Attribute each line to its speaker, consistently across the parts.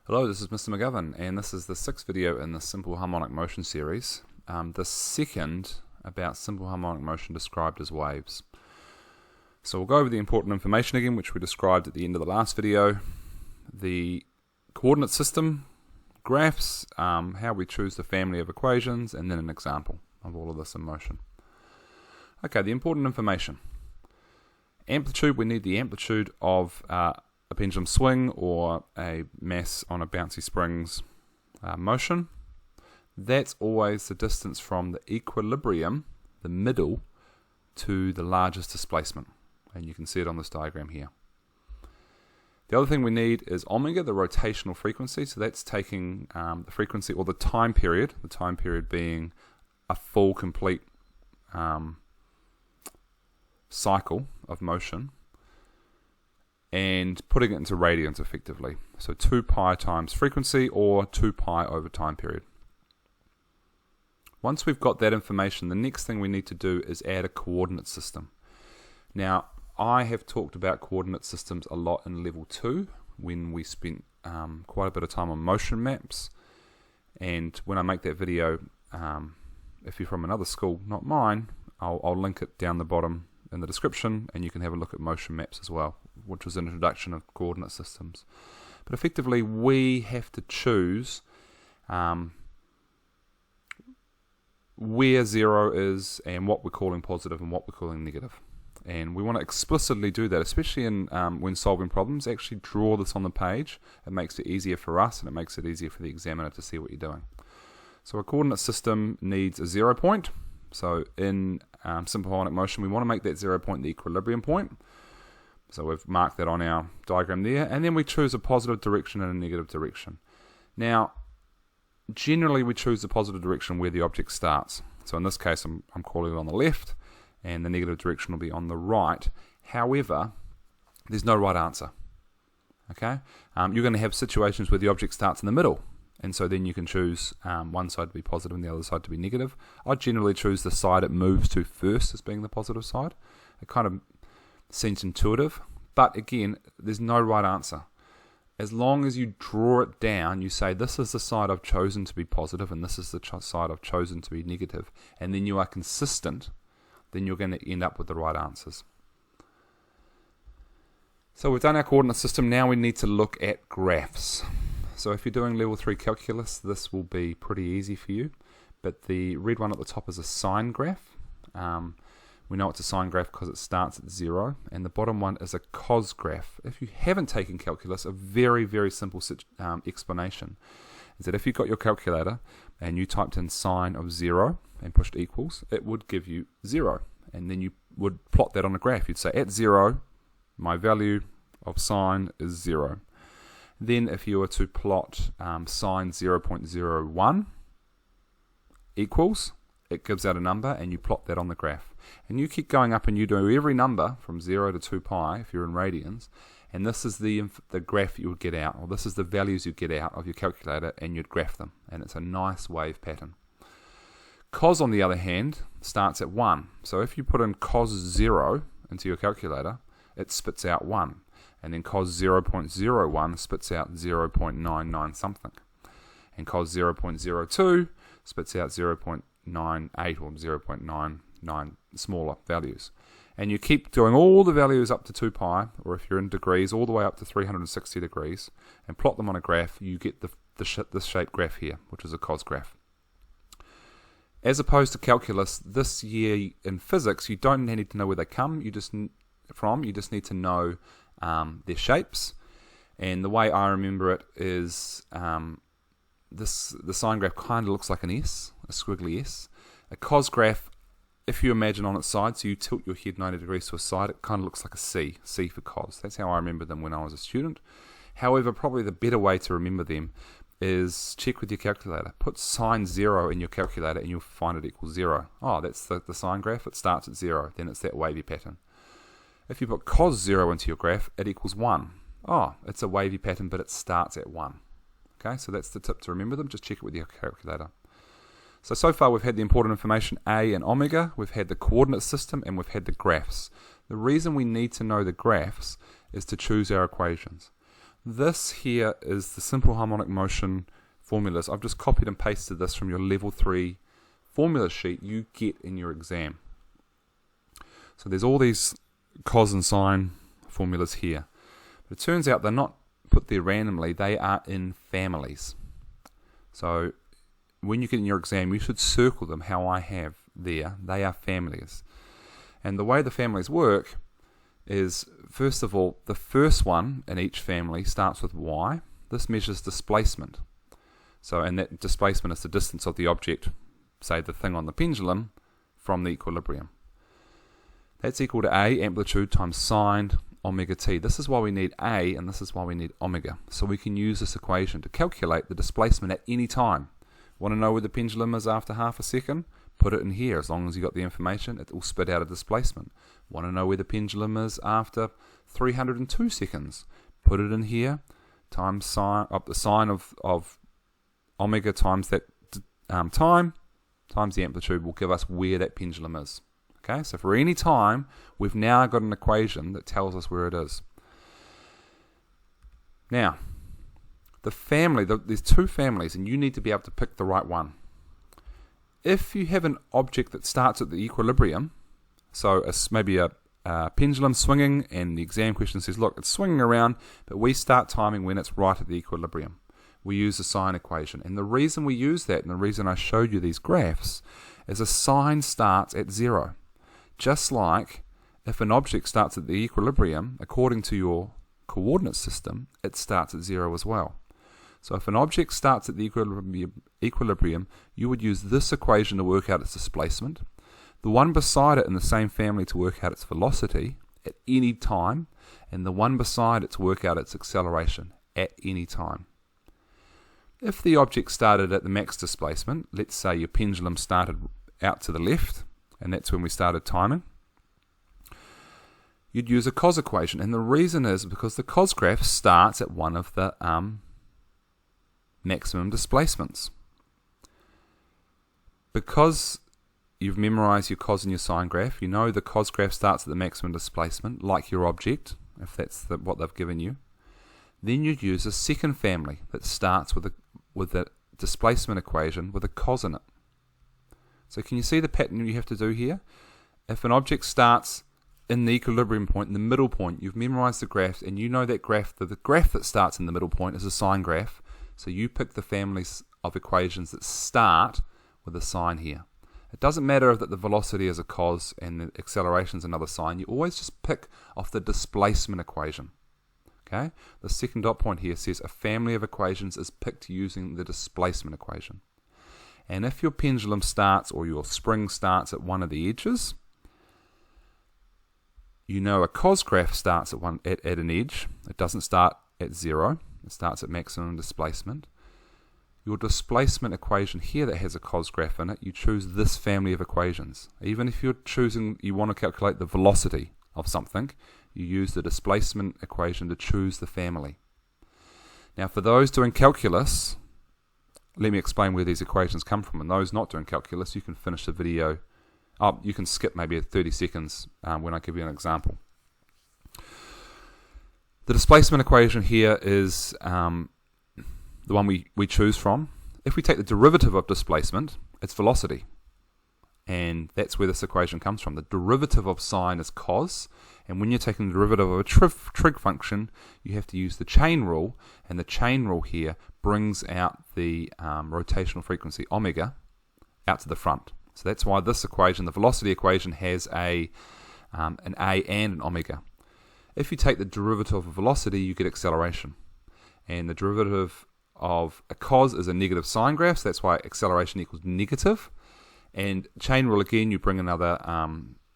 Speaker 1: Hello, this is Mr. McGovern, and this is the sixth video in the Simple Harmonic Motion series, the second about simple harmonic motion described as waves. So we'll go over the important information again, which we described at the end of the last video, the coordinate system, graphs, how we choose the family of equations, and then an example of all of this in motion. Okay, the important information. Amplitude, we need the amplitude of a pendulum swing or a mass on a bouncy springs motion. That's always the distance from the equilibrium, the middle, to the largest displacement. And you can see it on this diagram here. The other thing we need is omega, the rotational frequency. So that's taking the frequency or the time period being a full complete cycle of motion, and putting it into radians effectively. So 2 pi times frequency or 2 pi over time period. Once we've got that information, the next thing we need to do is add a coordinate system. Now, I have talked about coordinate systems a lot in level 2 when we spent quite a bit of time on motion maps. And when I make that video, if you're from another school, not mine, I'll link it down the bottom in the description, and you can have a look at motion maps as well, which was an introduction of coordinate systems. But effectively, we have to choose where zero is and what we're calling positive and what we're calling negative. And we want to explicitly do that, especially in when solving problems. Actually draw this on the page. It makes it easier for us, and it makes it easier for the examiner to see what you're doing. So a coordinate system needs a 0 point. So in simple harmonic motion, we want to make that 0 point the equilibrium point. So we've marked that on our diagram there. And then we choose a positive direction and a negative direction. Now, generally we choose the positive direction where the object starts. So in this case, I'm calling it on the left, and the negative direction will be on the right. However, there's no right answer. Okay? You're going to have situations where the object starts in the middle. And so then you can choose one side to be positive and the other side to be negative. I generally choose the side it moves to first as being the positive side. It kind of seems intuitive, but again, there's no right answer. As long as you draw it down, you say this is the side I've chosen to be positive and this is the side I've chosen to be negative, and then you are consistent, then you're going to end up with the right answers. So we've done our coordinate system. Now we need to look at graphs. So if you're doing level 3 calculus, this will be pretty easy for you. But the red one at the top is a sine graph. We know it's a sine graph because it starts at 0. And the bottom one is a cos graph. If you haven't taken calculus, a very, very simple explanation is that if you got your calculator and you typed in sine of 0 and pushed equals, it would give you 0. And then you would plot that on a graph. You'd say at 0, my value of sine is 0. Then if you were to plot sine 0.01 equals, it gives out a number, and you plot that on the graph. And you keep going up and you do every number from 0 to 2 pi if you're in radians, and this is the graph you would get out, or this is the values you get out of your calculator, and you'd graph them. And it's a nice wave pattern. Cos, on the other hand, starts at 1. So if you put in cos 0 into your calculator, it spits out 1. And then cos 0.01 spits out 0.99 something. And cos 0.02 spits out 0.98 or 0.99 smaller values. And you keep doing all the values up to 2 pi, or if you're in degrees, all the way up to 360 degrees, and plot them on a graph, you get this shaped graph here, which is a cos graph. As opposed to calculus, this year in physics, you don't need to know where they come. You just need to know their shapes, and the way I remember it is the sine graph kind of looks like an S, a squiggly S. A cos graph, if you imagine on its side, so you tilt your head 90 degrees to a side, it kind of looks like a C for cos. That's how I remember them when I was a student. However, probably the better way to remember them is check with your calculator. Put sine 0 in your calculator and you'll find it equals 0. Oh, that's the sine graph. It starts at 0. Then it's that wavy pattern. If you put cos 0 into your graph, it equals 1. Oh, it's a wavy pattern, but it starts at 1. Okay, so that's the tip to remember them. Just check it with your calculator. So far we've had the important information A and omega, we've had the coordinate system, and we've had the graphs. The reason we need to know the graphs is to choose our equations. This here is the simple harmonic motion formulas. I've just copied and pasted this from your level 3 formula sheet you get in your exam. So there's all these cos and sine formulas here. But it turns out they're not put there randomly, they are in families. So when you get in your exam, you should circle them how I have there. They are families. And the way the families work is, first of all, the first one in each family starts with y. This measures displacement. So, and that displacement is the distance of the object, say the thing on the pendulum, from the equilibrium. That's equal to A, amplitude, times sine omega t. This is why we need A, and this is why we need omega. So we can use this equation to calculate the displacement at any time. Want to know where the pendulum is after half a second? Put it in here. As long as you got the information, it will spit out a displacement. Want to know where the pendulum is after 302 seconds? Put it in here, times sine, up the sine of omega times that time, times the amplitude will give us where that pendulum is. Okay, so for any time, we've now got an equation that tells us where it is. Now, the family, there's two families, and you need to be able to pick the right one. If you have an object that starts at the equilibrium, so it's maybe a pendulum swinging, and the exam question says, look, it's swinging around, but we start timing when it's right at the equilibrium. We use the sine equation. And the reason we use that, and the reason I showed you these graphs, is a sine starts at 0. Just like if an object starts at the equilibrium, according to your coordinate system, it starts at 0 as well. So if an object starts at the equilibrium, you would use this equation to work out its displacement, the one beside it in the same family to work out its velocity at any time, and the one beside it to work out its acceleration at any time. If the object started at the max displacement, let's say your pendulum started out to the left, and that's when we started timing, you'd use a cos equation. And the reason is because the cos graph starts at one of the maximum displacements. Because you've memorized your cos and your sine graph, you know the cos graph starts at the maximum displacement, like your object, if that's what they've given you. Then you'd use a second family that starts with a displacement equation with a cos in it. So can you see the pattern you have to do here? If an object starts in the equilibrium point, in the middle point, you've memorized the graphs, and you know that graph, the graph that starts in the middle point is a sine graph. So you pick the families of equations that start with a sine here. It doesn't matter that the velocity is a cos and the acceleration is another sine. You always just pick off the displacement equation. Okay? The second dot point here says a family of equations is picked using the displacement equation. And if your pendulum starts, or your spring starts at one of the edges, you know a cos graph starts at an edge. It doesn't start at 0. It starts at maximum displacement. Your displacement equation here that has a cos graph in it, you choose this family of equations. Even if you want to calculate the velocity of something, you use the displacement equation to choose the family. Now for those doing calculus, let me explain where these equations come from. And those not doing calculus, you can finish the video. You can skip maybe 30 seconds when I give you an example. The displacement equation here is the one we choose from. If we take the derivative of displacement, it's velocity. And that's where this equation comes from. The derivative of sine is cos. And when you're taking the derivative of a trig function, you have to use the chain rule. And the chain rule here brings out the rotational frequency, omega, out to the front. So that's why this equation, the velocity equation, has an A and an omega. If you take the derivative of velocity, you get acceleration. And the derivative of a cos is a negative sine graph, so that's why acceleration equals negative. And chain rule again, you bring another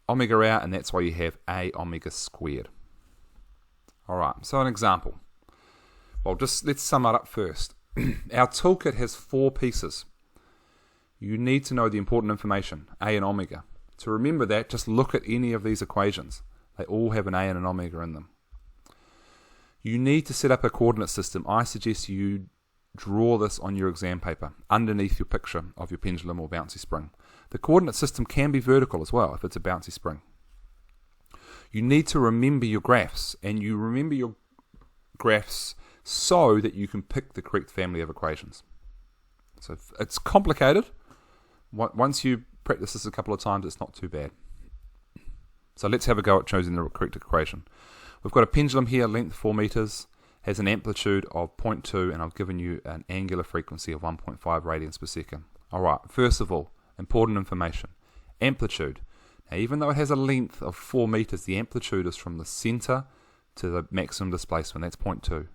Speaker 1: omega out, and that's why you have A omega squared. Alright, so an example. Well, just let's sum it up first. Our toolkit has 4 pieces. You need to know the important information, A and omega. To remember that, just look at any of these equations. They all have an A and an omega in them. You need to set up a coordinate system. I suggest you draw this on your exam paper, underneath your picture of your pendulum or bouncy spring. The coordinate system can be vertical as well if it's a bouncy spring. You need to remember your graphs, and you remember your graphs so that you can pick the correct family of equations. So it's complicated. Once you practice this a couple of times, it's not too bad. So let's have a go at choosing the correct equation. We've got a pendulum here, length 4 meters, has an amplitude of 0.2, and I've given you an angular frequency of 1.5 radians per second. Alright, first of all, important information. Amplitude. Now, even though it has a length of 4 meters, the amplitude is from the center to the maximum displacement. That's 0.2.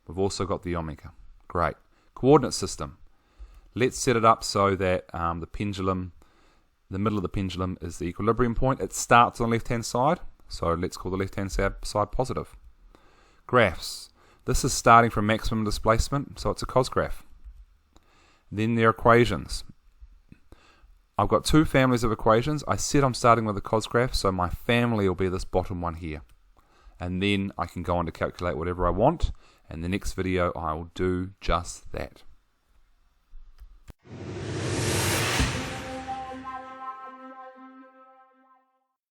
Speaker 1: We've also got the omega. Great. Coordinate system. Let's set it up so that the pendulum, the middle of the pendulum is the equilibrium point. It starts on the left-hand side, so let's call the left-hand side positive. Graphs. This is starting from maximum displacement, so it's a cos graph. Then their equations. I've got two families of equations. I said I'm starting with a cos graph, so my family will be this bottom one here. And then I can go on to calculate whatever I want, and the next video I will do just that.